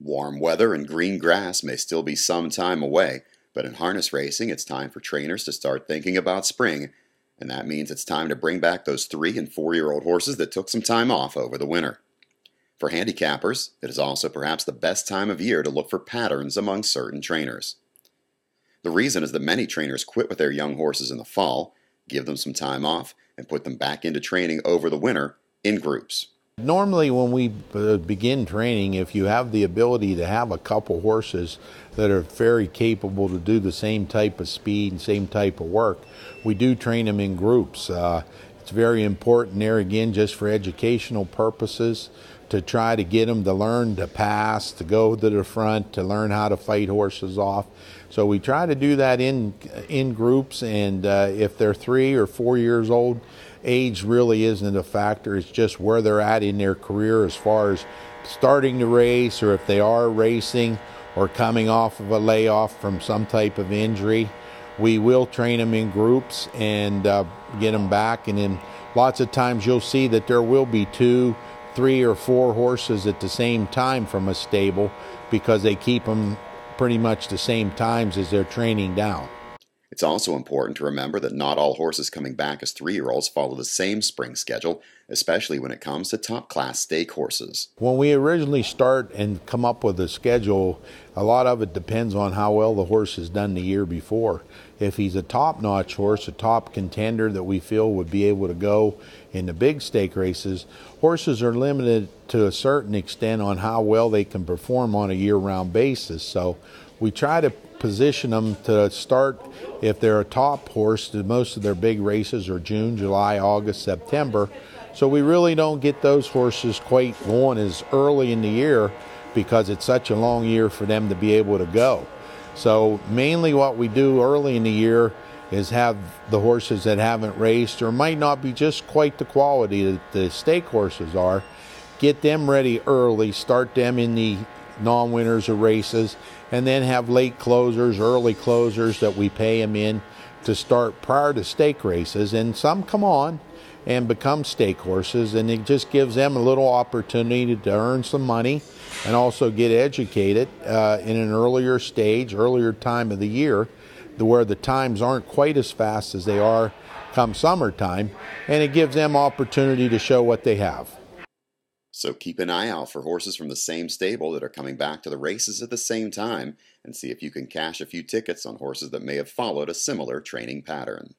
Warm weather and green grass may still be some time away, but in harness racing it's time for trainers to start thinking about spring, and that means it's time to bring back those 3 and 4-year-old horses that took some time off over the winter. For handicappers, it is also perhaps the best time of year to look for patterns among certain trainers. The reason is that many trainers quit with their young horses in the fall, give them some time off, and put them back into training over the winter in groups. Normally when we begin training, if you have the ability to have a couple horses that are very capable to do the same type of speed and same type of work, we do train them in groups. It's very important there, again, just for educational purposes, to try to get them to learn to pass, to go to the front, to learn how to fight horses off. So we try to do that in groups, and if they're 3 or 4 years old, age really isn't a factor. It's just where they're at in their career as far as starting to race, or if they are racing or coming off of a layoff from some type of injury. We will train them in groups and get them back, and then lots of times you'll see that there will be 2, 3, or 4 horses at the same time from a stable, because they keep them pretty much the same times as they're training down. It's also important to remember that not all horses coming back as 3-year-olds follow the same spring schedule, especially when it comes to top-class stake horses. When we originally start and come up with a schedule, a lot of it depends on how well the horse has done the year before. If he's a top-notch horse, a top contender that we feel would be able to go in the big stake races, horses are limited to a certain extent on how well they can perform on a year-round basis. So we try to position them to start, if they're a top horse, most of their big races are June, July, August, September. So we really don't get those horses quite going as early in the year, because it's such a long year for them to be able to go. So mainly what we do early in the year is have the horses that haven't raced, or might not be just quite the quality that the stake horses are, get them ready early, start them in the non-winners of races, and then have late closers, early closers that we pay them in to start prior to stake races. And some come on and become stake horses, and it just gives them a little opportunity to earn some money and also get educated in an earlier stage, earlier time of the year, where the times aren't quite as fast as they are come summertime, and it gives them opportunity to show what they have. So keep an eye out for horses from the same stable that are coming back to the races at the same time, and see if you can cash a few tickets on horses that may have followed a similar training pattern.